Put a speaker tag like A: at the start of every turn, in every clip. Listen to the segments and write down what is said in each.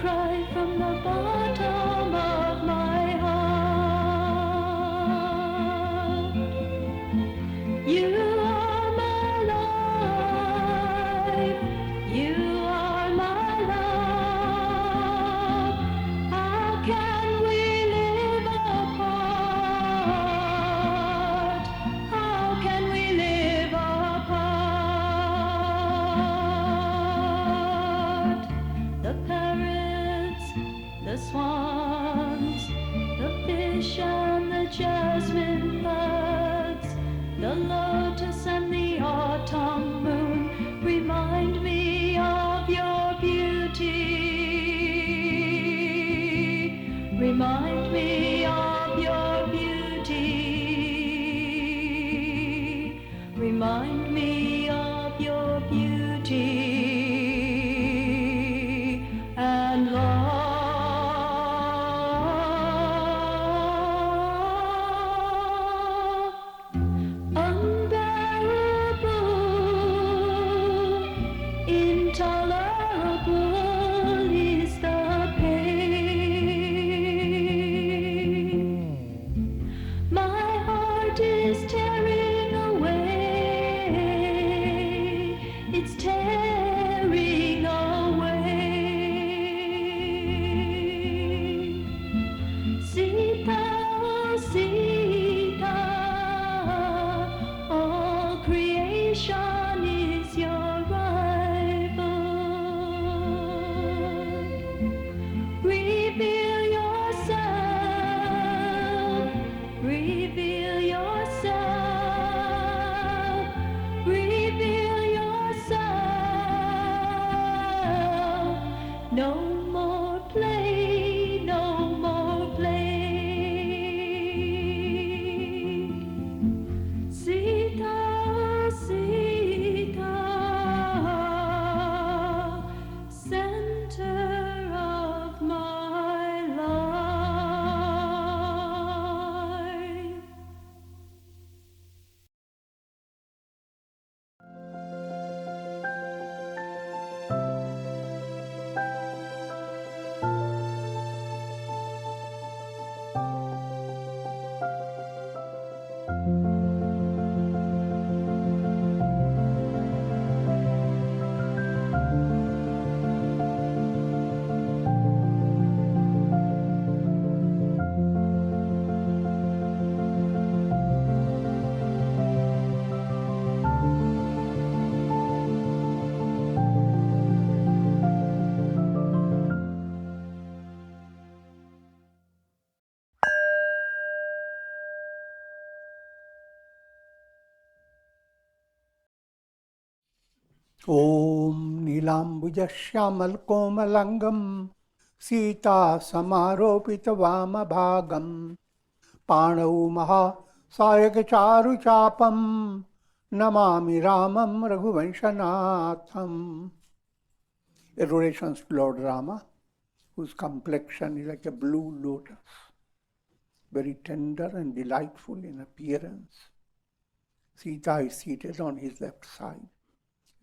A: cry from the bottom of my heart. You are my life. You are my love. How can we live apart? How can we live apart? The parrots, the swans, the fish and the jasmine buds, the lotus and the autumn moon remind me of your beauty. Remind me of your beauty. Remind me of your beauty and love. Unbearable, intolerable is the pain. My heart is tearing away. It's tearing away. Sita, oh Sita, all creation is your rival. Reveal yourself, reveal yourself, reveal yourself. No more play, no more play. Sita, Sita, center of my life.
B: Om Nilambuja Shyamal Komalangam Sita Samaropita Vamabhagam Panau Maha Sayakacharu Chapam Namami Ramam Raghuvanshanatham. Adorations to Lord Rama, whose complexion is like a blue lotus, very tender and delightful in appearance. Sita is seated on his left side,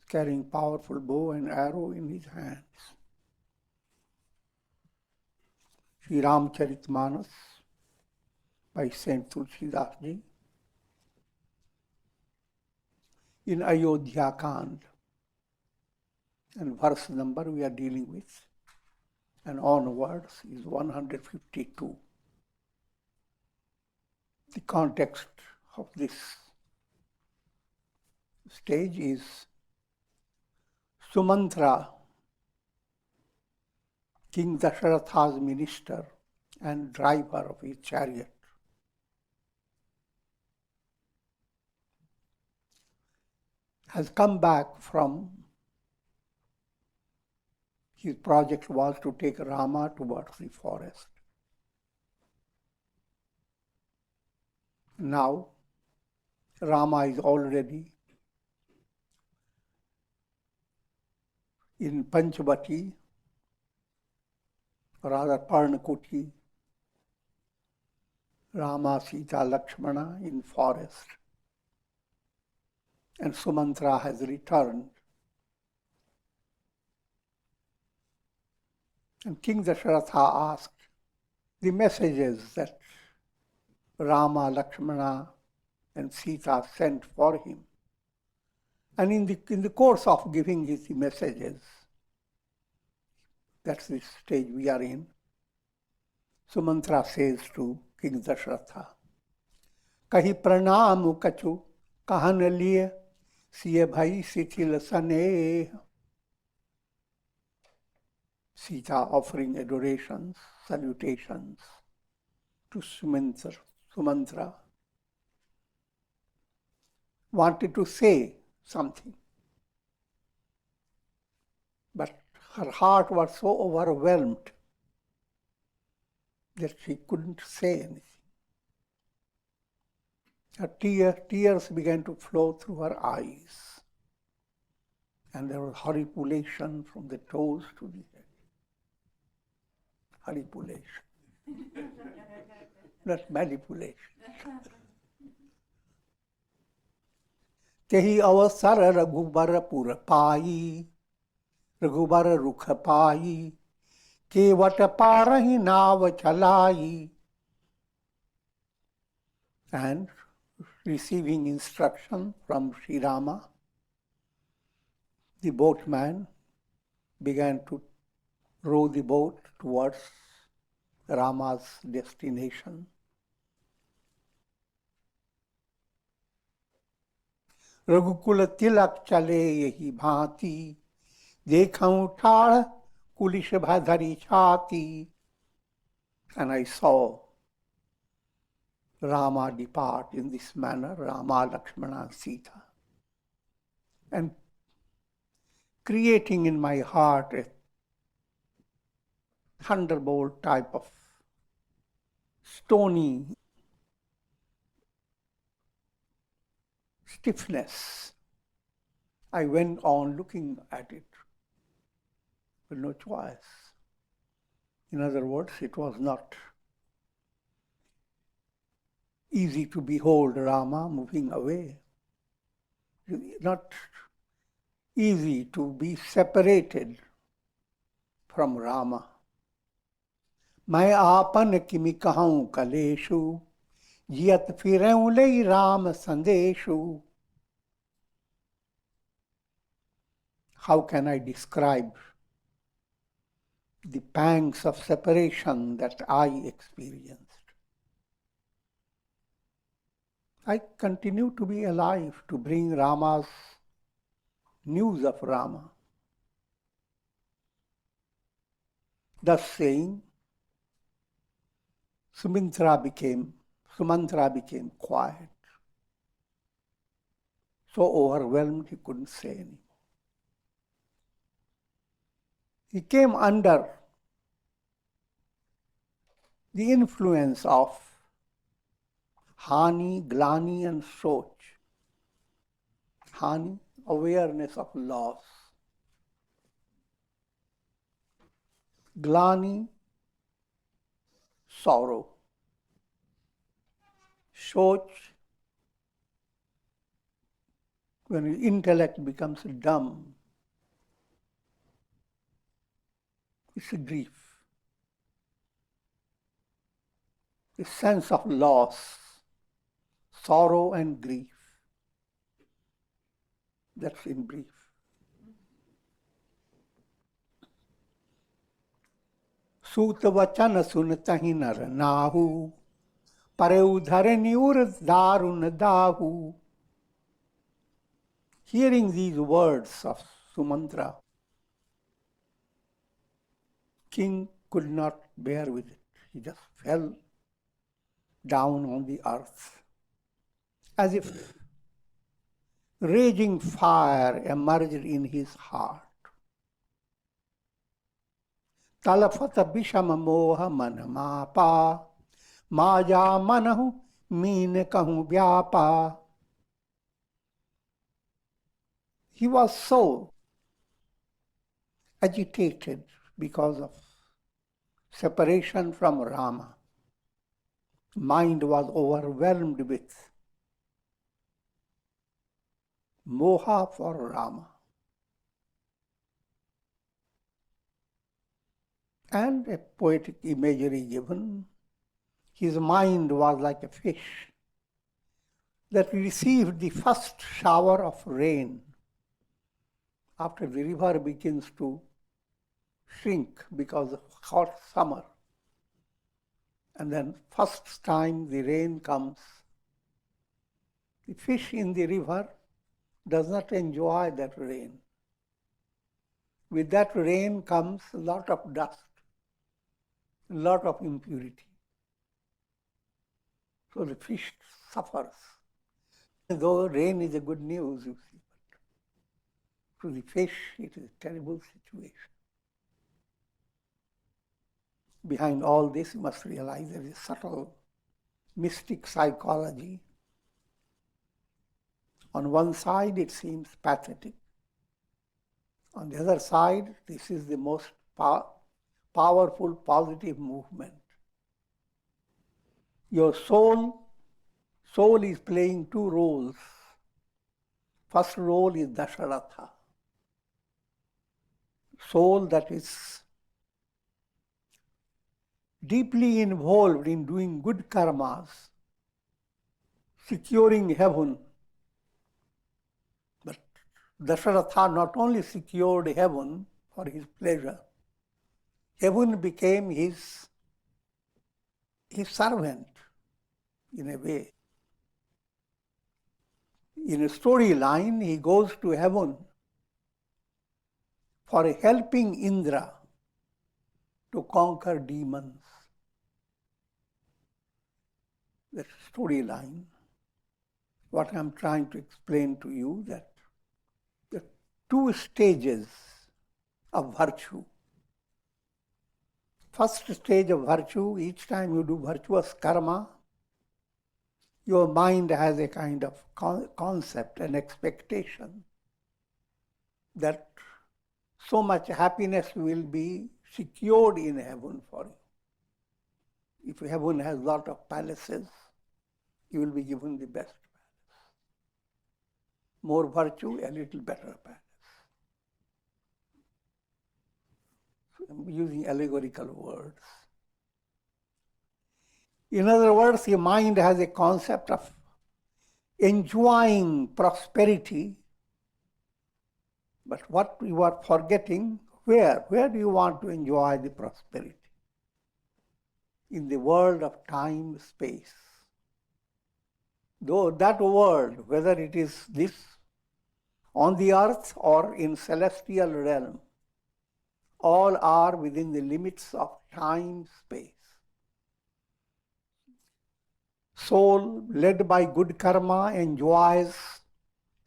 B: carrying powerful bow and arrow in his hands. Shri Ramcharitmanas by Saint Tulsidas ji in Ayodhya Kanda and verse number we are dealing with and onwards is 152. The context of this stage is Sumantra, King Dashratha's minister and driver of his chariot, has come back from his project was to take Rama towards the forest. Now, Rama is already in Panchavati, rather Parnakuti, Rama, Sita, Lakshmana in forest. And Sumantra has returned And King Dashratha asked the messages that Rama, Lakshmana, and Sita sent for him. And in the course of giving his messages, that's the stage we are in, Sumantra says to King Dashratha, Kahi pranam kachu kahan liye siye bhai sitil sane. Sita offering adorations, salutations to Sumantra, wanted to say something. But her heart was so overwhelmed that she couldn't say anything. Her tears began to flow through her eyes. And there was horripilation from the toes to the head. Horripilation. Not manipulation. Tehi avasar raghubara pura pai, raghubara rukha pai, kevata parahi nava chalai. And receiving instruction from Sri Rama, the boatman began to row the boat towards Rama's destination. Raghukula tilak chale yehi bhanti, dekhau thal kulish bhadari chati. And I saw Rama depart in this manner, Rama, Lakshmana, and Sita, and creating in my heart a thunderbolt type of stony stiffness. I went on looking at it with no choice. In other words, it was not easy to behold Rama moving away. Not easy to be separated from Rama. Main aapan kimi kahun kaleshu, jiyat fireu lei Ram sandeshu. How can I describe the pangs of separation that I experienced? I continue to be alive to bring Rama's news of Rama. Thus saying, Sumantra became quiet. So overwhelmed he couldn't say anything. He came under the influence of Hani, Glani and Soch. Hani, awareness of loss. Glani, sorrow. Soch, when the intellect becomes dumb, it's a grief. A sense of loss, sorrow and grief. That's in brief. Suta vachana sunatahi nar nahu, pareu dharani urad darun dahu. Hearing these words of Sumantra, king could not bear with it. He just fell down on the earth, as if raging fire emerged in his heart. Talafata bishama moha manamapa, maja manahu meen kahu vyapa. He was so agitated because of separation from Rama. Mind was overwhelmed with moha for Rama. and a poetic imagery given. His mind was like a fish that received the first shower of rain after the river begins to shrink because of hot summer. And then first time the rain comes, the fish in the river does not enjoy that rain. With that rain comes a lot of dust, a lot of impurity. So the fish suffers. Though rain is a good news, you see, but to the fish it is a terrible situation. Behind all this, you must realize there is subtle mystic psychology. On one side, it seems pathetic. On the other side, this is the most powerful positive movement. Your soul is playing two roles. First role is Dasaratha. Soul that is deeply involved in doing good karmas, securing heaven. But Dashratha not only secured heaven for his pleasure, heaven became his servant in a way. In a storyline, he goes to heaven for helping Indra to conquer demons. That storyline, what I'm trying to explain to you, that the two stages of virtue. First stage of virtue, each time you do virtuous karma, your mind has a kind of concept, an expectation that so much happiness will be secured in heaven for you. If heaven has a lot of palaces, you will be given the best palace. More virtue, a little better palace. So I'm using allegorical words. In other words, your mind has a concept of enjoying prosperity, but what you are forgetting, where do you want to enjoy the prosperity? In the world of time, space. Though that world, whether it is this on the earth or in celestial realm, all are within the limits of time, space. Soul, led by good karma, enjoys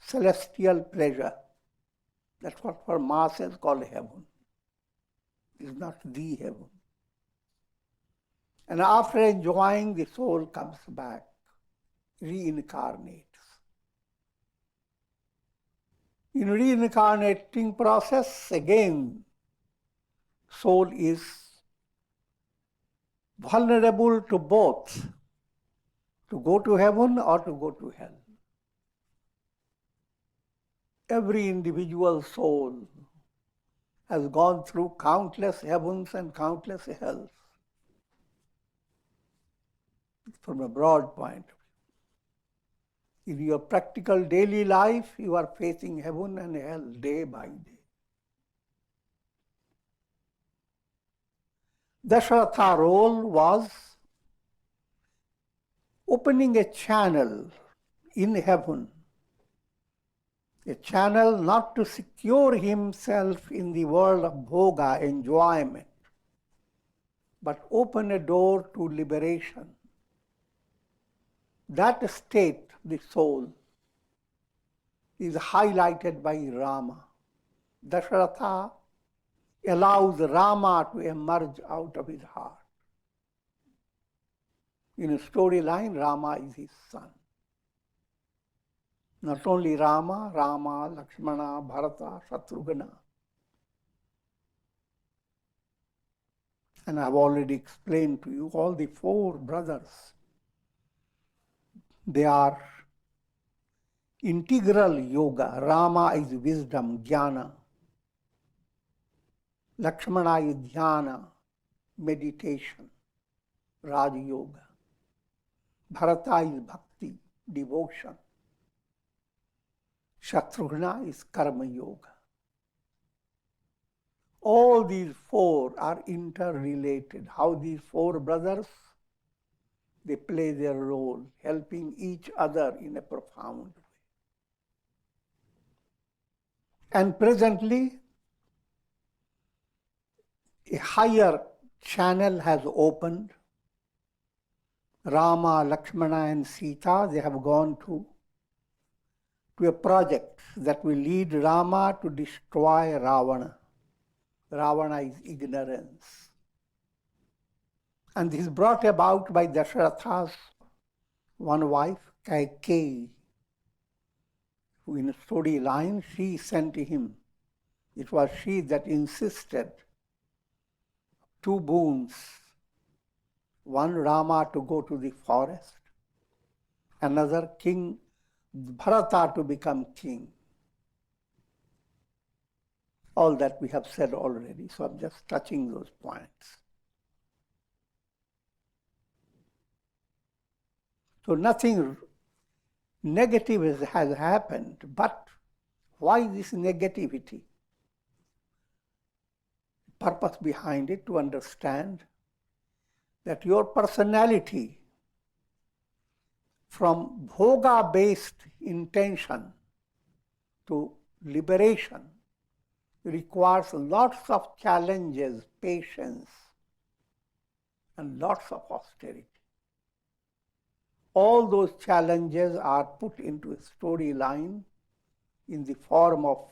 B: celestial pleasure. That's what for masses called heaven. It's not the heaven. And after enjoying, the soul comes back, reincarnates. In reincarnating process, again, soul is vulnerable to both, to go to heaven or to go to hell. Every individual soul has gone through countless heavens and countless hells. From a broad point of view. In your practical daily life, you are facing heaven and hell day by day. Dashratha's role was opening a channel in heaven, a channel not to secure himself in the world of bhoga, enjoyment, but open a door to liberation. That state, the soul, is highlighted by Rama. Dashratha allows Rama to emerge out of his heart. In a storyline, Rama is his son. Not only Rama, Lakshmana, Bharata, Shatrugna. And I've already explained to you all the four brothers. They are integral yoga. Rama is wisdom, jnana. Lakshmana is dhyana. meditation, Raj Yoga. Bharata is bhakti, devotion. Shatrugna is karma yoga. All these four are interrelated. How these four brothers, they play their role, helping each other in a profound way. And presently, a higher channel has opened. Rama, Lakshmana and Sita, they have gone to a project that will lead Rama to destroy Ravana. Ravana is ignorance. And this is brought about by Dashratha's one wife, Kaikeyi, who in a storyline, she sent him. It was she that insisted two boons. One, Rama to go to the forest. Another, King Bharata to become king. All that we have said already, so I'm just touching those points. So nothing negative has happened, but why this negativity? Purpose behind it, to understand that your personality, from bhoga-based intention to liberation, requires lots of challenges, patience, and lots of austerity. All those challenges are put into a storyline in the form of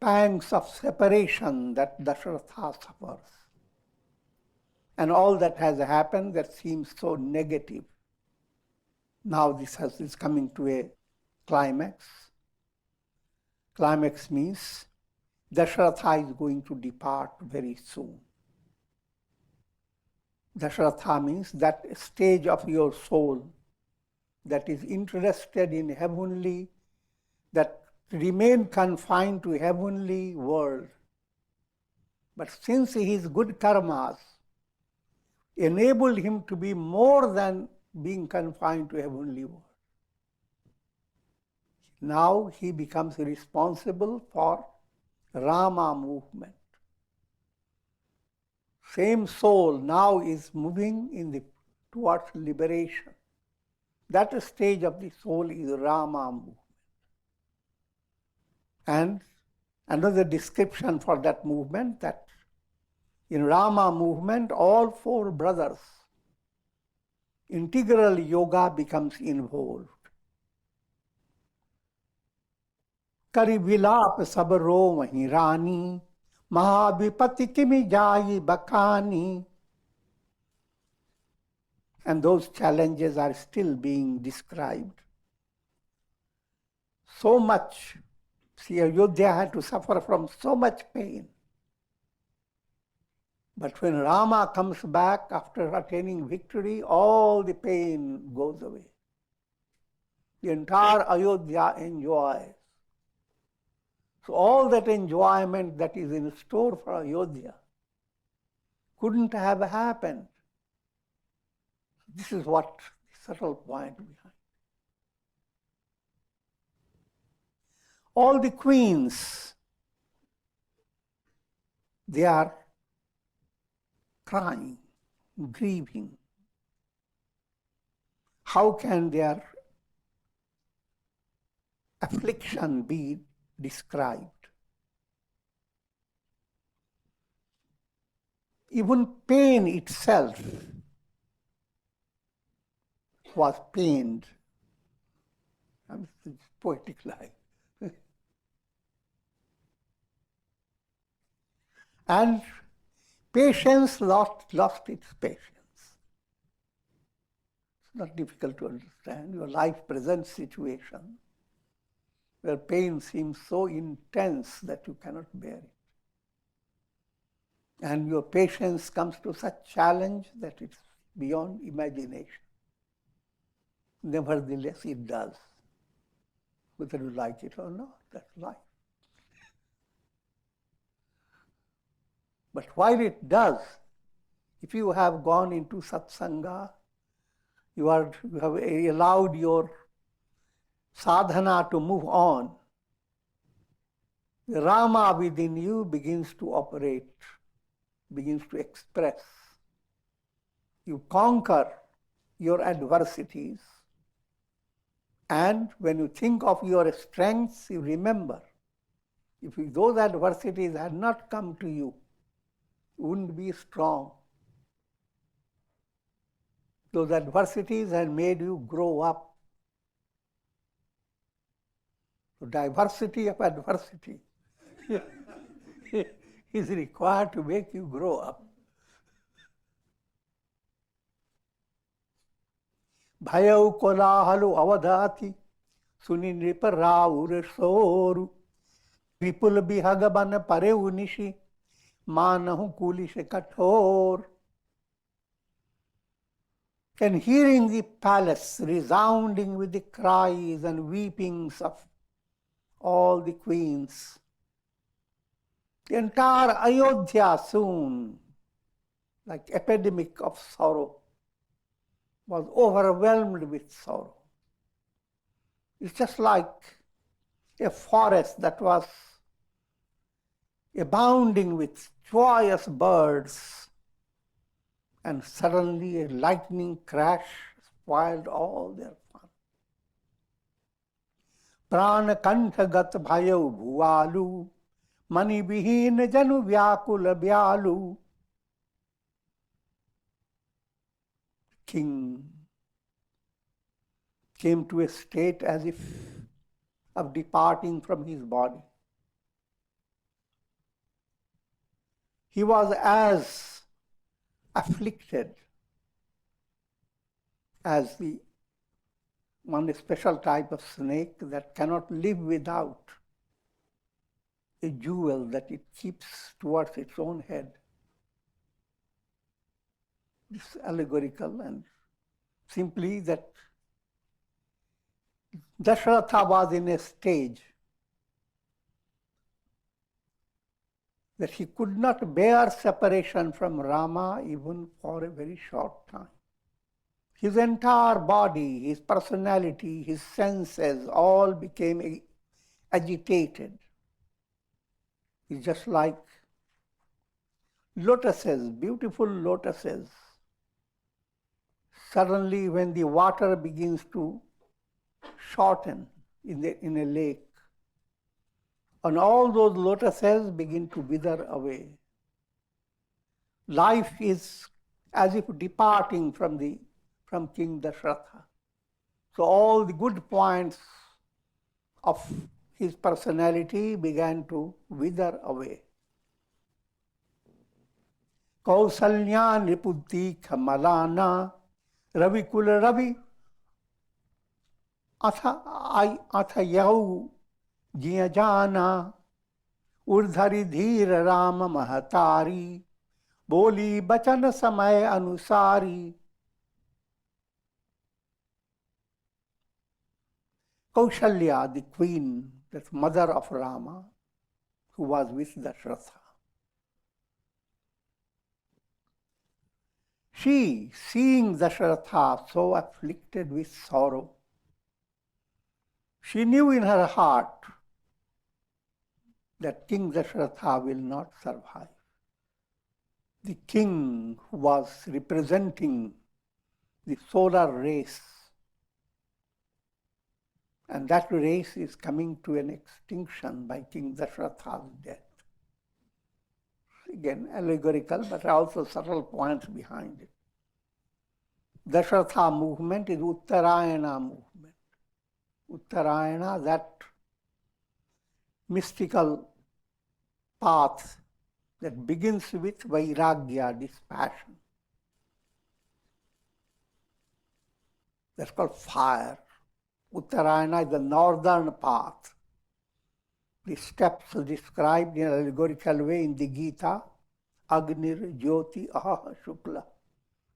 B: pangs of separation that Dashratha suffers. And all that has happened that seems so negative. Now this is coming to a climax. Climax means Dashratha is going to depart very soon. Dashratha means that stage of your soul that is interested in heavenly, that remain confined to heavenly world. But since his good karmas enable him to be more than being confined to heavenly world, now he becomes responsible for Rama movement. Same soul now is moving towards liberation. That stage of the soul is Rama movement. And another description for that movement, that in Rama movement, all four brothers, integral yoga becomes involved. Kari vilap sabaro wahi rani, mahavipati kimi jayi bakani. And those challenges are still being described. So much. See, Ayodhya had to suffer from so much pain. But when Rama comes back after attaining victory, all the pain goes away. The entire Ayodhya enjoys. So all that enjoyment that is in store for Ayodhya couldn't have happened. This is what the subtle point behind. All the queens, they are crying, grieving. How can their affliction be described? Even pain itself was pained. It's poetic life. And patience lost its patience. It's not difficult to understand. Your life present situation where pain seems so intense that you cannot bear it. And your patience comes to such challenge that it's beyond imagination. Nevertheless, it does. Whether you like it or not, that's life. But while it does, If you have gone into satsanga, you have allowed your sadhana to move on, the Rama within you begins to operate, begins to express. You conquer your adversities, and when you think of your strengths, you remember, if those adversities had not come to you, you wouldn't be strong. Those adversities had made you grow up. So diversity of adversity is required to make you grow up. Bhayau kolahalu avadhati suni nriparaur soru vipul bihagaban pareu nishi manahu kulish kathor. And hearing the palace resounding with the cries and weepings of all the queens, the entire Ayodhya soon, like epidemic of sorrow, was overwhelmed with sorrow. It's just like a forest that was abounding with joyous birds, and suddenly a lightning crash spoiled all their fun. Prana kantha gat bhayau bhualu, mani vihin janu vyakula byalu. King came to a state as if of departing from his body. He was as afflicted as the one special type of snake that cannot live without a jewel that it keeps towards its own head. It's allegorical, and simply that Dashratha was in a stage that he could not bear separation from Rama even for a very short time. His entire body, his personality, his senses all became agitated. It's just like lotuses, beautiful lotuses. Suddenly, when the water begins to shorten in a lake, and all those lotuses begin to wither away. Life is as if departing from King Dashratha. So all the good points of his personality began to wither away. Kausalya niputti kamalana ravikul ravi atha yau jiya jana urdhari dhir ram mahatari boli bachan samay anusari. Kaushalya, the queen, that mother of Rama, who was with Dashratha, she, seeing Dashratha so afflicted with sorrow, she knew in her heart that King Dashratha will not survive. The king who was representing the solar race, and that race is coming to an extinction by King Dashratha's death. Again, allegorical, but also subtle points behind it. Dashratha movement is Uttarayana movement. Uttarayana, that mystical path that begins with vairagya, dispassion. That's called fire. Uttarayana is the northern path. The steps described in an allegorical way in the Gita, Agnir, Jyoti, Aha, Shukla,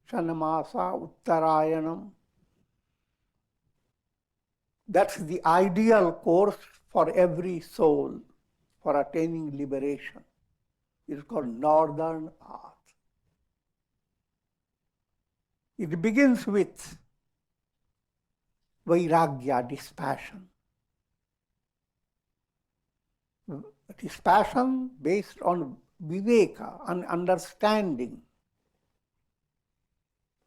B: Shanamasa, Uttarayanam. That's the ideal course for every soul for attaining liberation. It's called northern path. It begins with vairagya, dispassion. Dispassion based on viveka, an understanding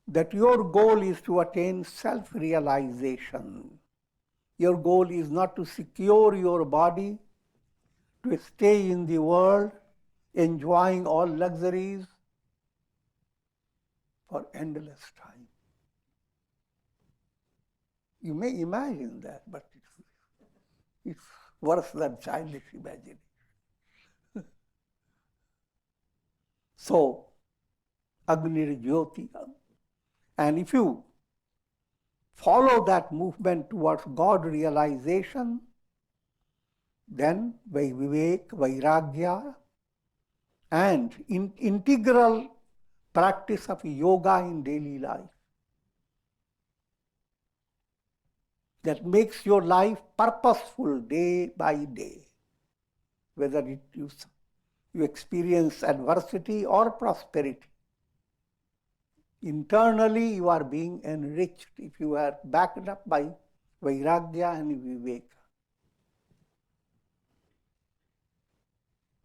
B: that your goal is to attain self-realization. Your goal is not to secure your body, to stay in the world, enjoying all luxuries for endless time. You may imagine that, but it's worse than childish imagination. So, Agni Jyoti. And if you follow that movement towards God realization, then viveka, vairagya, and integral practice of yoga in daily life that makes your life purposeful day by day, whether you experience adversity or prosperity. Internally, you are being enriched if you are backed up by vairagya and viveka.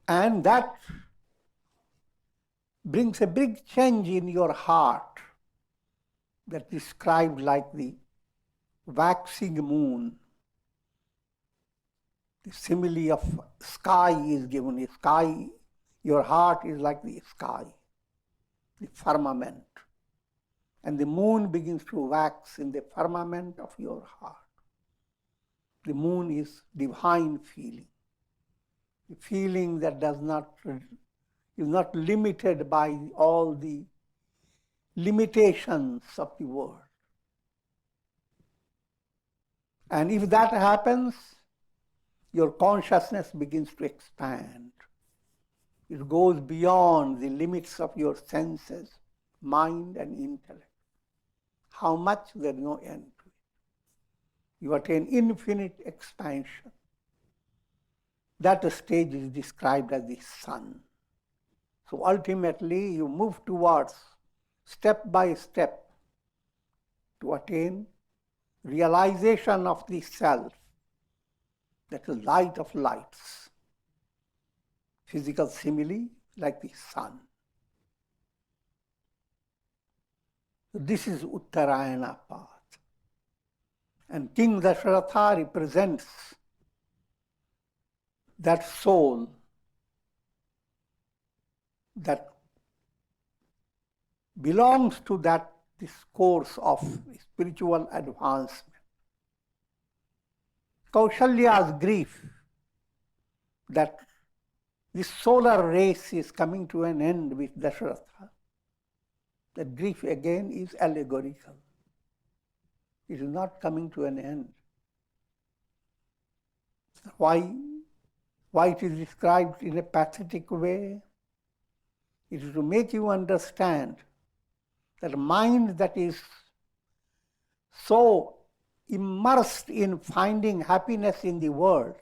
B: And that brings a big change in your heart that is described like the waxing moon. The simile of sky is given. The sky, your heart is like the sky, the firmament. And the moon begins to wax in the firmament of your heart. The moon is divine feeling. The feeling that is not limited by all the limitations of the world. And if that happens, your consciousness begins to expand. It goes beyond the limits of your senses, mind and intellect. How much? There is no end to it. You attain infinite expansion. That stage is described as the sun. So ultimately, you move towards, step by step, to attain realization of the self, that is light of lights. Physical simile, like the sun. This is Uttarayana path. And King Dashratha represents that soul that belongs to this course of spiritual advancement. Kaushalya's grief that this solar race is coming to an end with Dashratha. That grief again is allegorical. It is not coming to an end. Why it is described in a pathetic way? It is to make you understand that a mind that is so immersed in finding happiness in the world,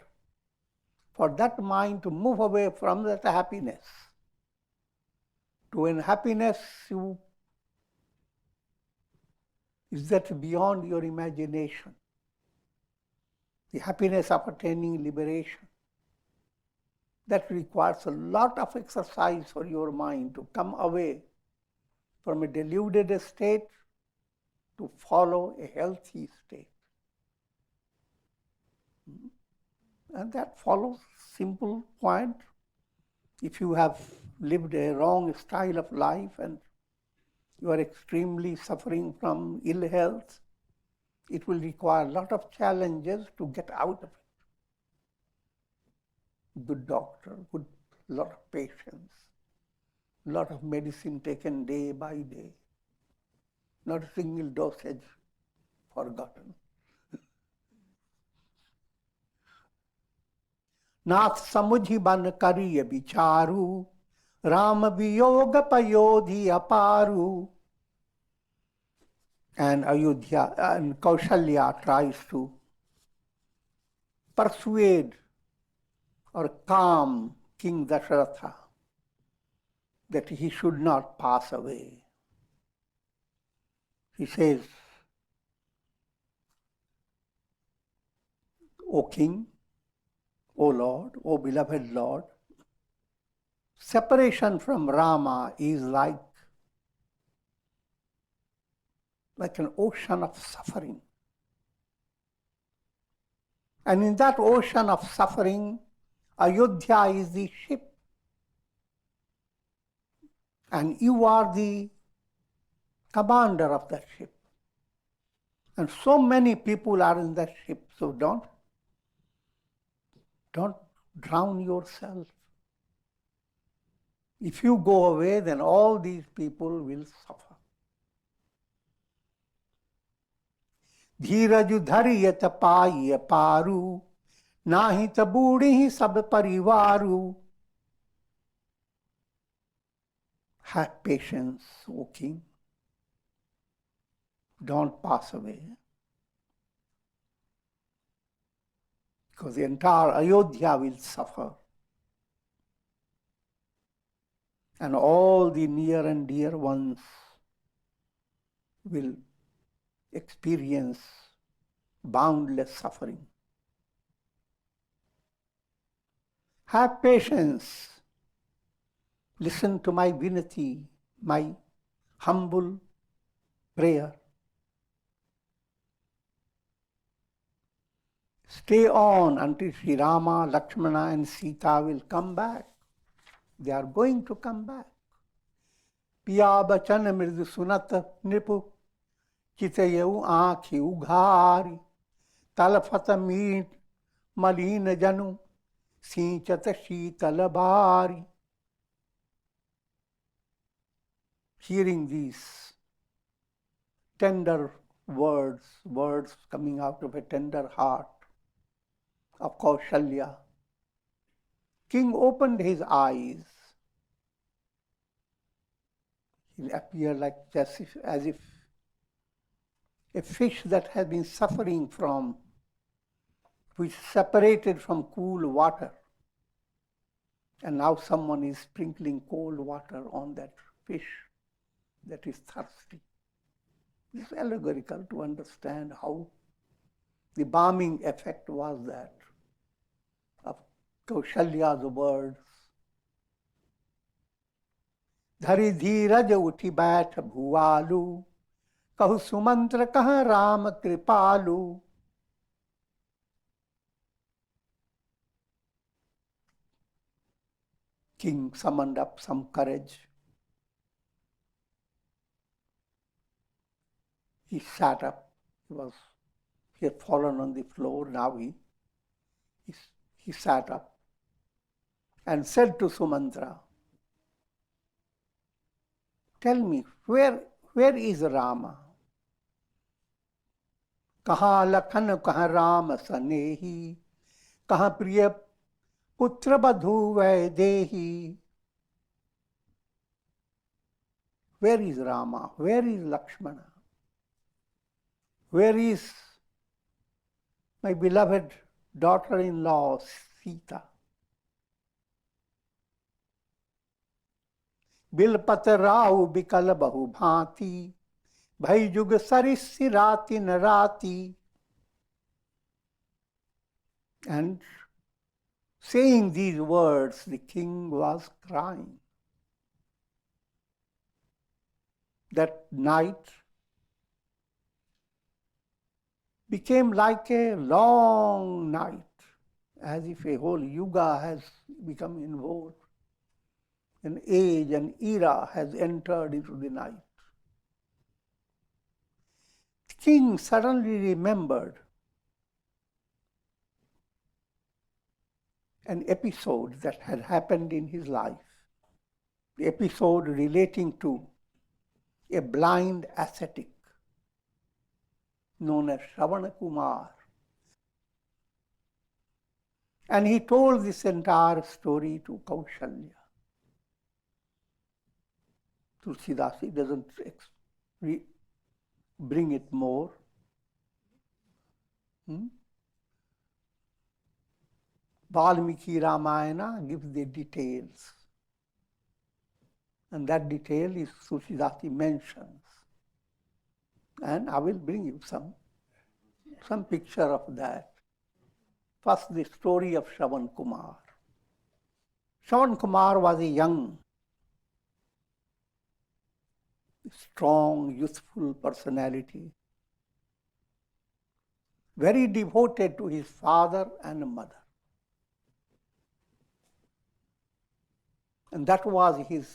B: for that mind to move away from that happiness to an happiness is that beyond your imagination. The happiness of attaining liberation. That requires a lot of exercise for your mind to come away from a deluded state to follow a healthy state. And that follows simple point. If you have lived a wrong style of life and you are extremely suffering from ill health, it will require a lot of challenges to get out of it. Good doctor, lot of patience, lot of medicine taken day by day, not a single dosage forgotten. Nath samujhi ban kariya bicharu, Rama viyoga payodhi aparu. And Ayodhya and Kaushalya tries to persuade or calm King Dashratha that he should not pass away. He says, O King, O Lord, O beloved Lord, separation from Rama is like an ocean of suffering. And in that ocean of suffering, Ayodhya is the ship. And you are the commander of that ship. And so many people are in that ship, so don't drown yourself. If you go away, then all these people will suffer. धीरज धरियत पाइय पारू, नाही त बूढ़ी सब परिवारू. Have patience, O King. Don't pass away. Because the entire Ayodhya will suffer. And all the near and dear ones will experience boundless suffering. Have patience. Listen to my vinati, my humble prayer. Stay on until Shri Rama, Lakshmana and Sita will come back. They are going to come back. Piya bachan mridu sunat nipu, chitayu aankhi ughari, talafata meet malina janu, sinchata sheetalabari. Hearing these tender words coming out of a tender heart of Kaushalya, King opened his eyes. He appeared like as if a fish that has been suffering from, which is separated from cool water. And now someone is sprinkling cold water on that fish that is thirsty. It's allegorical to understand how the balming effect was that of Kaushalya's words. Dhari dhiraj uthi baith bhuvalu, kahu sumantra kaha Ram kripalu. King summoned up some courage. He sat up. He had fallen on the floor. Now he sat up and said to Sumantra, tell me, where is Rama? Kaha Lakhan kaha Rama sanehi, kaha priya putra badhu vaidehi. Where is Rama? Where is Lakshmana? Where is my beloved daughter-in-law, Sita? Bilpata rao bikala bahu bhanti, bhai jug sarisi rati narati. And saying these words, the king was crying. That night became like a long night, as if a whole yuga has become involved. An age, an era has entered into the night. The king suddenly remembered an episode that had happened in his life. The episode relating to a blind ascetic known as Shravana Kumar. And he told this entire story to Kaushalya. Tulsidas doesn't bring it more. Valmiki Ramayana gives the details. And that detail is Tulsidas mentions. And I will bring you some picture of that. First, the story of Shravana Kumar. Shravana Kumar was a young, strong, youthful personality, very devoted to his father and mother. And that was his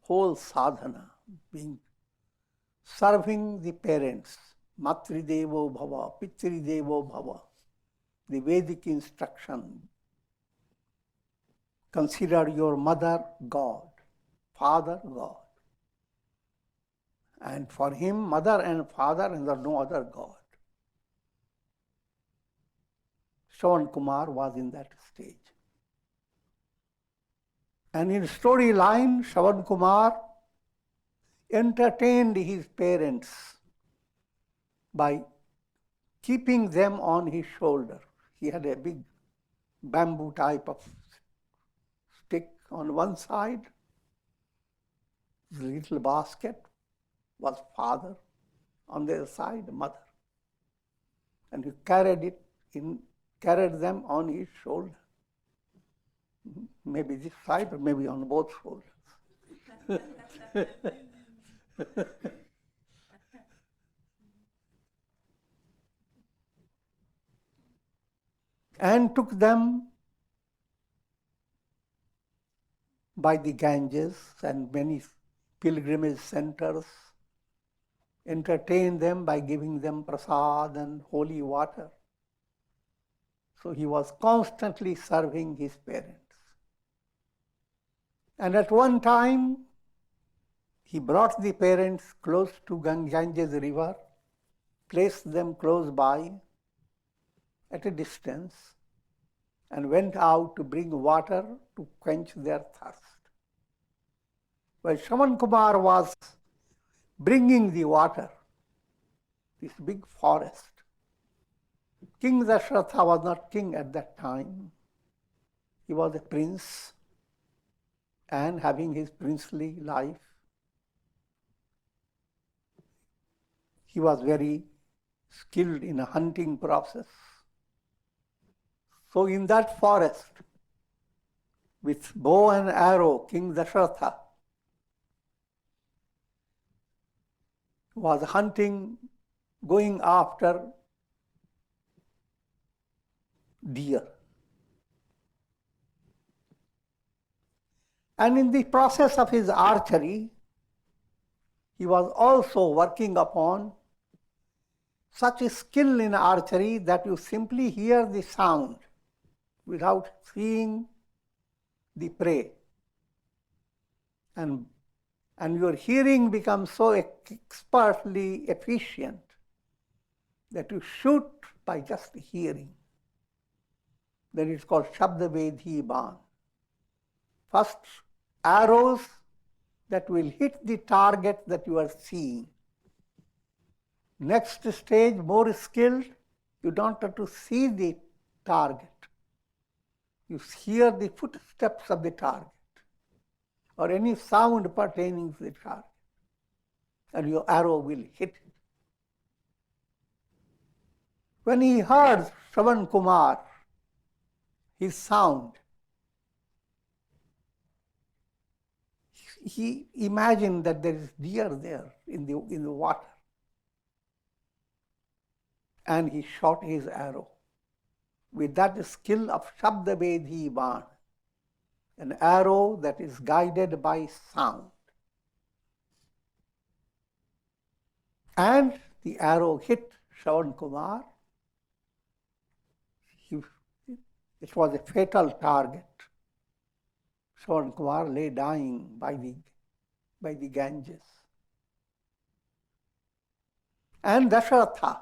B: whole sadhana, serving the parents, Matridevo Bhava, Pitridevo Bhava, the Vedic instruction. Consider your mother God, father God. And for him, mother and father, and there is no other God. Shravana Kumar was in that stage. And in storyline, Shravana Kumar entertained his parents by keeping them on his shoulder. He had a big bamboo type of stick on one side. The little basket was father, on the other side mother. And he carried them on his shoulder. Maybe this side or maybe on both shoulders. And took them by the Ganges and many pilgrimage centers, entertained them by giving them prasad and holy water. So he was constantly serving his parents. And at one time, he brought the parents close to Ganges river, placed them close by at a distance, and went out to bring water to quench their thirst. While Shravana Kumar was bringing the water, this big forest, King Dashratha was not king at that time. He was a prince and having his princely life. He was very skilled in a hunting process. So in that forest, with bow and arrow, King Dashratha was hunting, going after deer. And in the process of his archery, he was also working upon such a skill in archery that you simply hear the sound without seeing the prey. And your hearing becomes so expertly efficient that you shoot by just hearing. Then it's called Shabdaveda. First, arrows that will hit the target that you are seeing. Next stage, more skilled, you don't have to see the target. You hear the footsteps of the target or any sound pertaining to the target, and your arrow will hit it. When he heard Shravana Kumar, his sound, he imagined that there is deer there in the water. And he shot his arrow with that skill of Shabdaveda, an arrow that is guided by sound. And the arrow hit Shravana Kumar. It was a fatal target. Shravana Kumar lay dying by the Ganges. And Dasaratha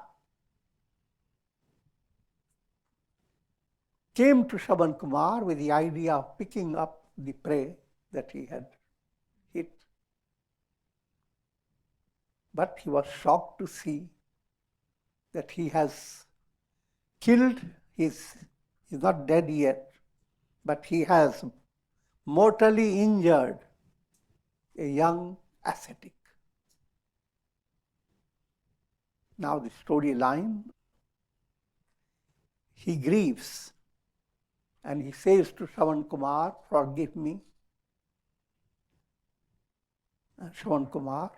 B: came to Shravana Kumar with the idea of picking up the prey that he had hit. But he was shocked to see that he has killed he's not dead yet, but he has mortally injured a young ascetic. Now the storyline, he grieves and he says to Shravana Kumar, forgive me. And Shravana Kumar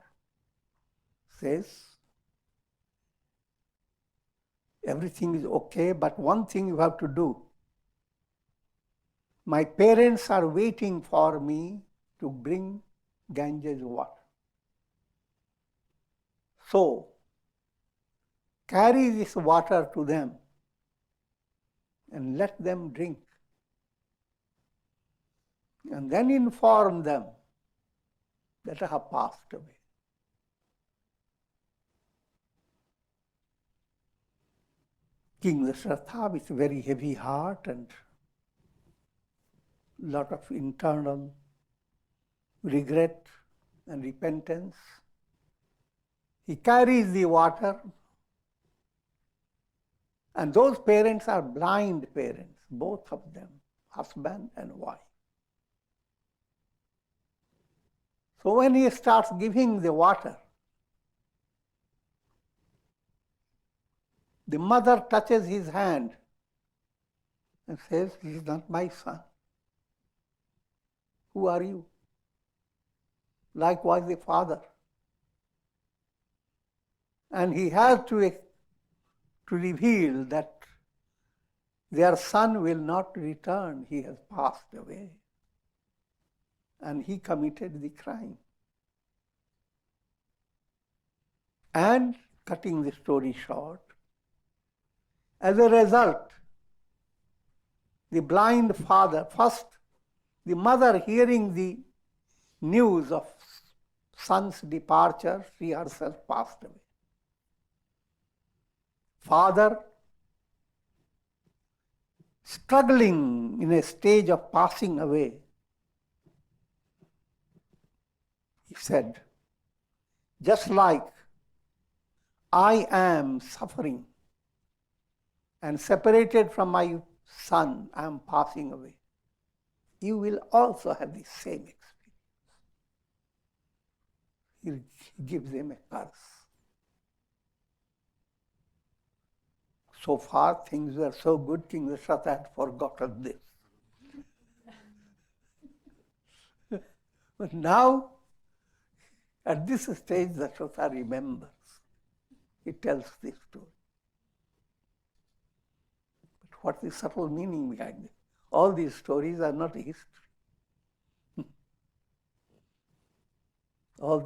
B: says, everything is okay, but one thing you have to do. My parents are waiting for me to bring Ganges water. So, carry this water to them and let them drink. And then inform them that I have passed away. King Dashratha, with a very heavy heart and lot of internal regret and repentance, he carries the water, and those parents are blind parents, both of them, husband and wife. So when he starts giving the water, the mother touches his hand and says, "This is not my son. Who are you?" Likewise the father. And he has to reveal that their son will not return. He has passed away. And he committed the crime. And, cutting the story short, as a result, the blind father, first, the mother hearing the news of son's departure, she herself passed away. Father, struggling in a stage of passing away, he said, just like I am suffering and separated from my son, I am passing away, you will also have the same experience. He gives them a curse. So far, things were so good, King Dashratha had forgotten this. But now, at this stage, Dashratha remembers. He tells this story. But what's the subtle meaning behind it? All these stories are not history. All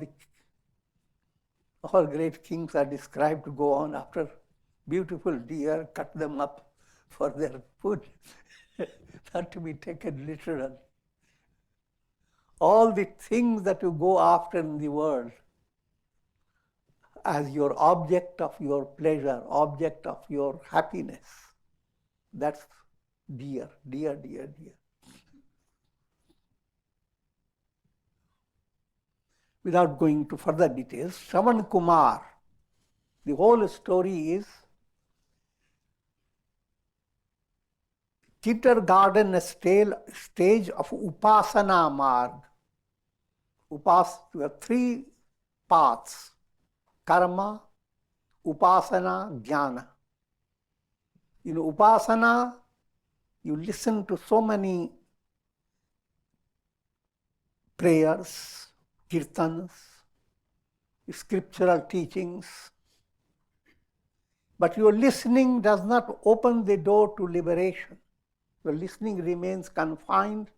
B: great kings are described to go on after beautiful deer, cut them up for their food, not to be taken literal. All the things that you go after in the world as your object of your pleasure, object of your happiness, that's deer, deer, deer, deer. Without going to further details, Shravana Kumar, the whole story is kindergarten stage of upasana marg. You have three paths: karma, upasana, jnana. In upasana, you listen to so many prayers, kirtans, scriptural teachings, but your listening does not open the door to liberation. Your listening remains confined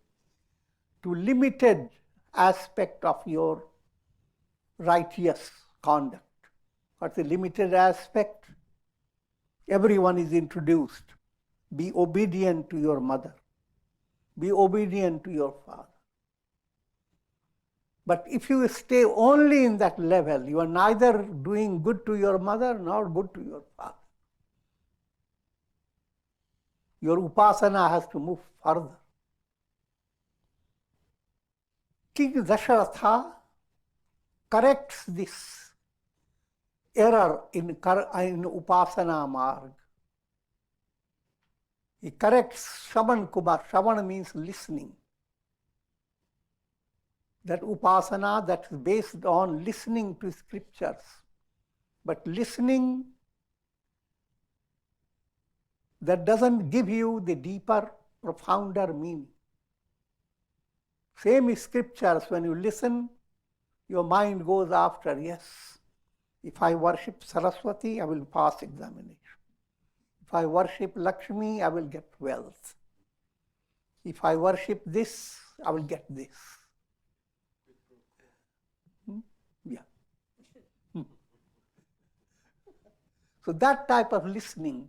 B: to limited aspect of your righteous conduct. What's the limited aspect? Everyone is introduced. Be obedient to your mother. Be obedient to your father. But if you stay only in that level, you are neither doing good to your mother nor good to your father. Your upasana has to move further. King Dasaratha corrects this error in upasana marg. He corrects Shravana Kumar. Shravana means listening. That upasana that is based on listening to scriptures, But listening that doesn't give you the deeper, profounder meaning. Same scriptures, when you listen, your mind goes after, yes, if I worship Saraswati, I will pass examination. If I worship Lakshmi, I will get wealth. If I worship this, I will get this. Yeah. So that type of listening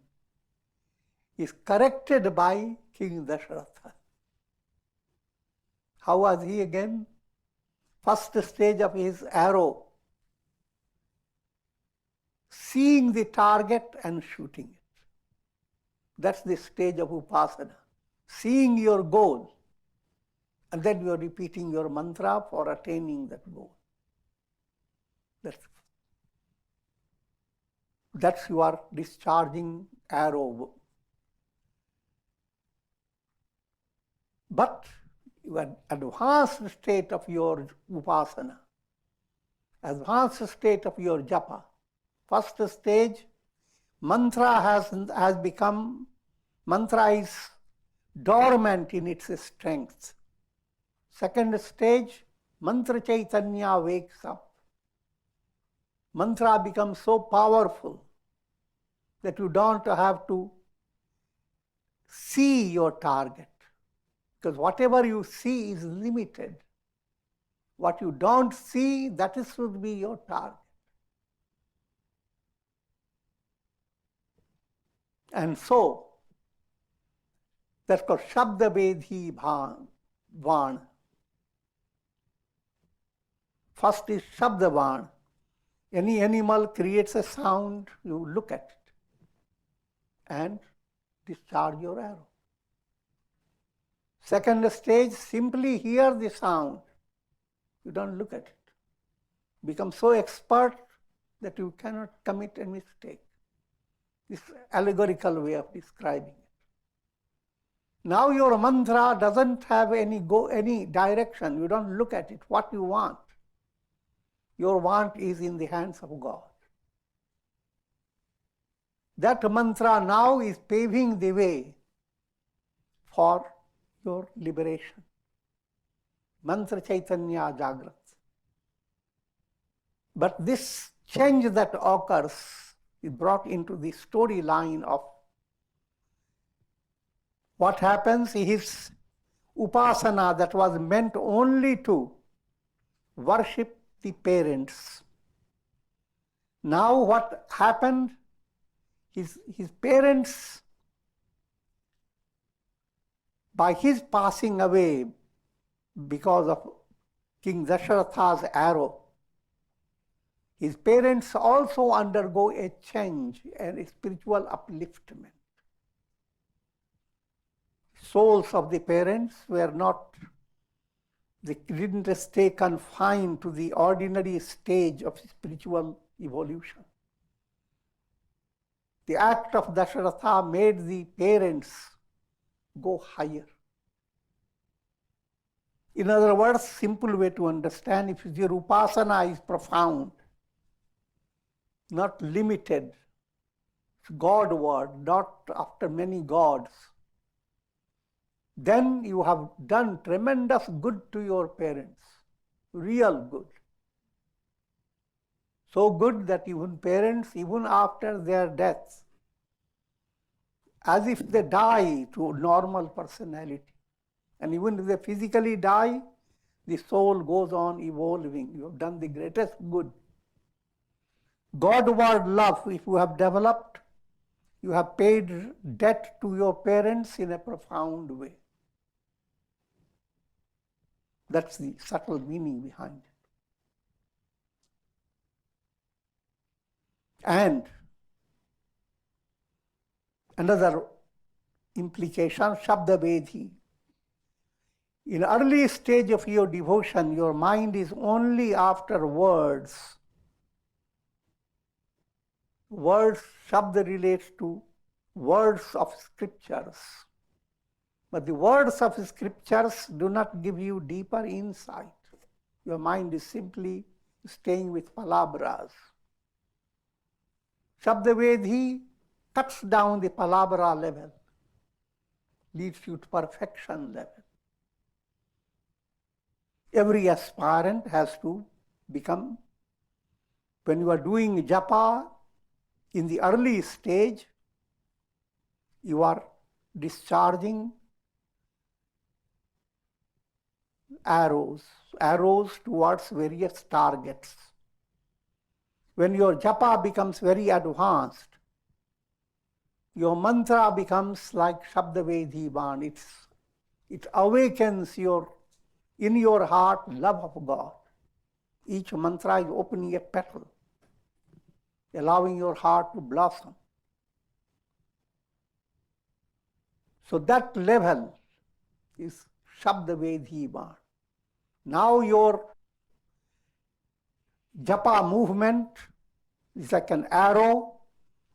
B: is corrected by King Dashratha. How was he again? First stage of his arrow, seeing the target and shooting it. That's the stage of upasana. Seeing your goal, and then you are repeating your mantra for attaining that goal. That's you are discharging arrow. But your advanced state of your upasana, advanced state of your japa, first stage, mantra has become, mantra is dormant in its strength. Second stage, mantra chaitanya wakes up. Mantra becomes so powerful that you don't have to see your target. Because whatever you see is limited. What you don't see, that should be your target. And so, that's called Shabdaveda Vana. First is Shabdavana. Any animal creates a sound, you look at it and discharge your arrow. Second stage, simply hear the sound. You don't look at it. Become so expert that you cannot commit a mistake. This allegorical way of describing it. Now your mantra doesn't have any direction. You don't look at it, what you want. Your want is in the hands of God. That mantra now is paving the way for your liberation. Mantra Chaitanya Jagrat. But this change that occurs is brought into the storyline of what happens is upasana that was meant only to worship the parents. Now what happened? His parents, by his passing away because of King Dasharatha's arrow, his parents also undergo a change and a spiritual upliftment. Souls of the parents were not, they didn't stay confined to the ordinary stage of spiritual evolution. The act of Dasharatha made the parents go higher. In other words, simple way to understand, if your upasana is profound, not limited, Godward, not after many gods, then you have done tremendous good to your parents, real good. So good that even parents, even after their death, as if they die to normal personality, and even if they physically die, the soul goes on evolving. You have done the greatest good. Godward love, if you have developed, you have paid debt to your parents in a profound way. That's the subtle meaning behind it. And another implication, Shabdaveda. In early stage of your devotion, your mind is only after words. Words, Shabda relates to words of scriptures. But the words of scriptures do not give you deeper insight. Your mind is simply staying with palabras. Shabdaveda cuts down the palabra level, leads you to perfection level. Every aspirant has to become, when you are doing japa, in the early stage, you are discharging arrows towards various targets. When your japa becomes very advanced, your mantra becomes like Shabdaveda Ban. It awakens in your heart love of God. Each mantra is opening a petal, allowing your heart to blossom. So that level is Shabdaveda Ban. Now your japa movement is like an arrow.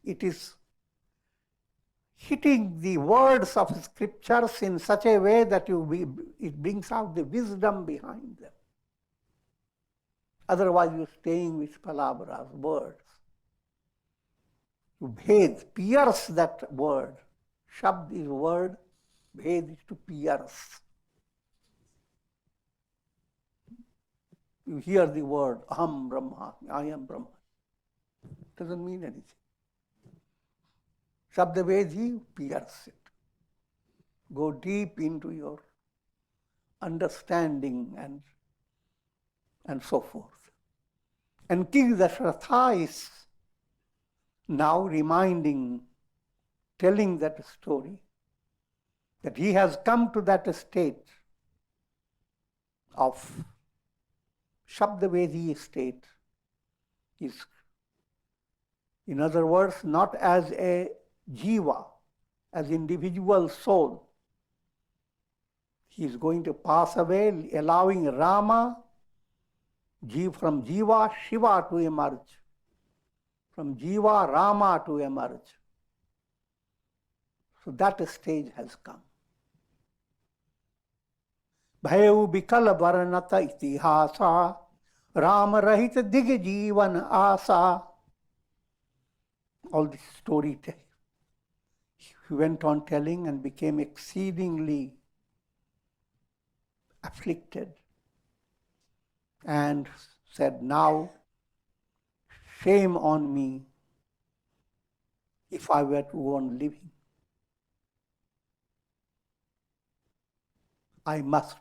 B: It is hitting the words of scriptures in such a way that it brings out the wisdom behind them. Otherwise, you're staying with palabras, words. You pierce that word. Shabd is word, bhed is to pierce. You hear the word, Aham Brahma, I am Brahma. It doesn't mean anything. Shabdaveda, pierce it. Go deep into your understanding and so forth. And King Dashratha is now telling that story, that he has come to that state of Shabdaveda state. In other words, not as a jiva, as individual soul. He is going to pass away, allowing Rama, from jiva, Shiva to emerge. From jiva, Rama to emerge. So that stage has come. Bhayu bikal varanata itihasa, Rama rahita dig jivan asa. All this storytelling. He went on telling and became exceedingly afflicted and said, now shame on me if I were to go on living. I must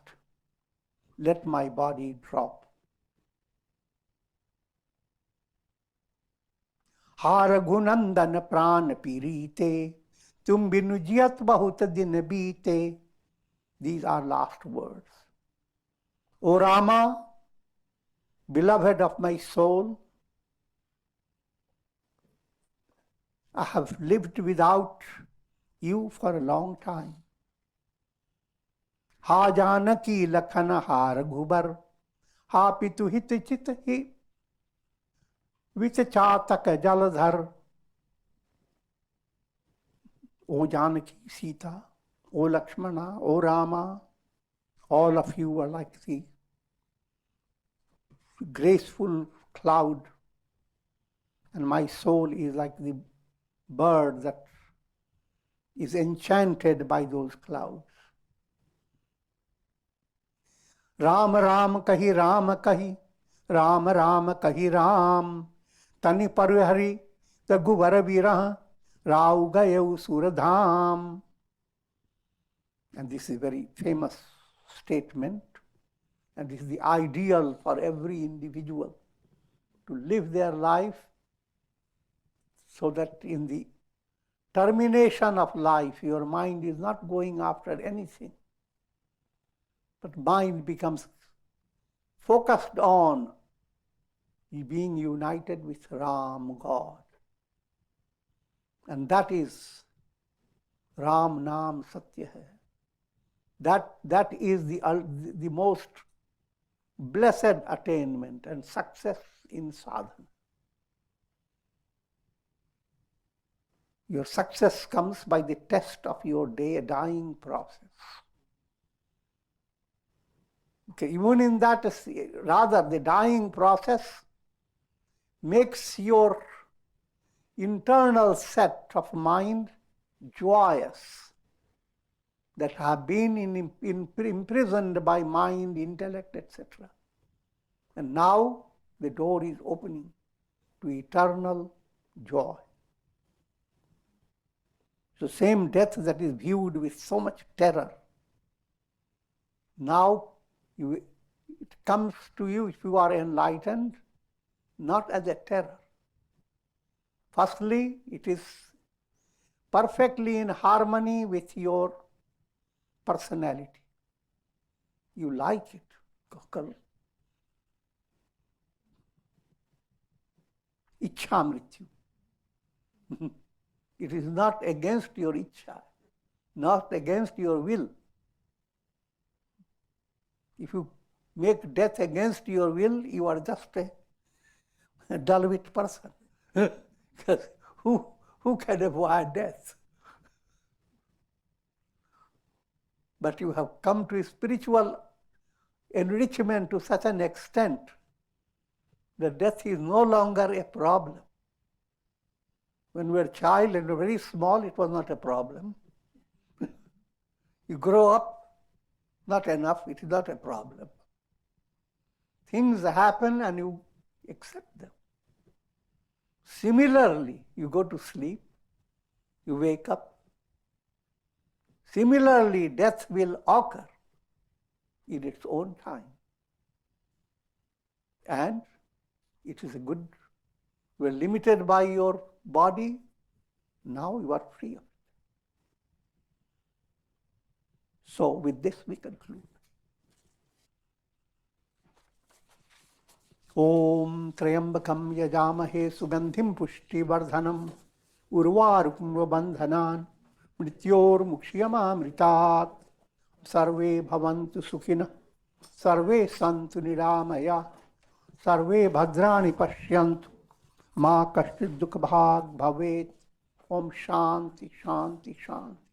B: let my body drop. Haragunandan pran pirite, tum binujiyat bahut din beete. These are last words. O Rama, beloved of my soul, I have lived without you for a long time. Ha Janaki Lakhana ha Raghubar, ha Pitu hit chit hi, Vichachataka Jaladhar. O Janaki, Sita, O Lakshmana, O Rama, all of you are like the graceful cloud, and my soul is like the bird that is enchanted by those clouds. Ram Ram kahi Ram kahi, Ram Ram kahi Ram, Tani Parihari Raghuvar Virah, Rao Gayu Suradham. And this is a very famous statement, and this is the ideal for every individual to live their life so that in the termination of life, your mind is not going after anything, but mind becomes focused on being united with Ram, God. And that is Ram Naam Satya hai. That is the most blessed attainment and success in sadhana. Your success comes by the test of your dying process. Okay, even in that, rather the dying process makes your internal set of mind, joyous, that have been imprisoned by mind, intellect, etc. And now the door is opening to eternal joy. So same death that is viewed with so much terror, now it comes to you, if you are enlightened, not as a terror. Firstly, it is perfectly in harmony with your personality. You like it. Ichha mrityu. It is not against your ichha, not against your will. If you make death against your will, you are just a dull-witted person. Because who can avoid death? But you have come to a spiritual enrichment to such an extent that death is no longer a problem. When we were a child and very small, it was not a problem. You grow up, not enough, it is not a problem. Things happen and you accept them. Similarly, you go to sleep, you wake up. Similarly, death will occur in its own time. And it is a good, you are limited by your body, now you are free of it. So with this we conclude. Om Trayambakam Yajamahe Sugandhim Pushti Vardhanam Urvarukam Bandhanan Mrityor Mukshiyamamritat Sarve Bhavantu Sukhina Sarve Santu Niramaya Sarve Bhadrani Pashyantu Ma Kashchid Dukha Bhag Bhavet Om Shanti Shanti Shanti.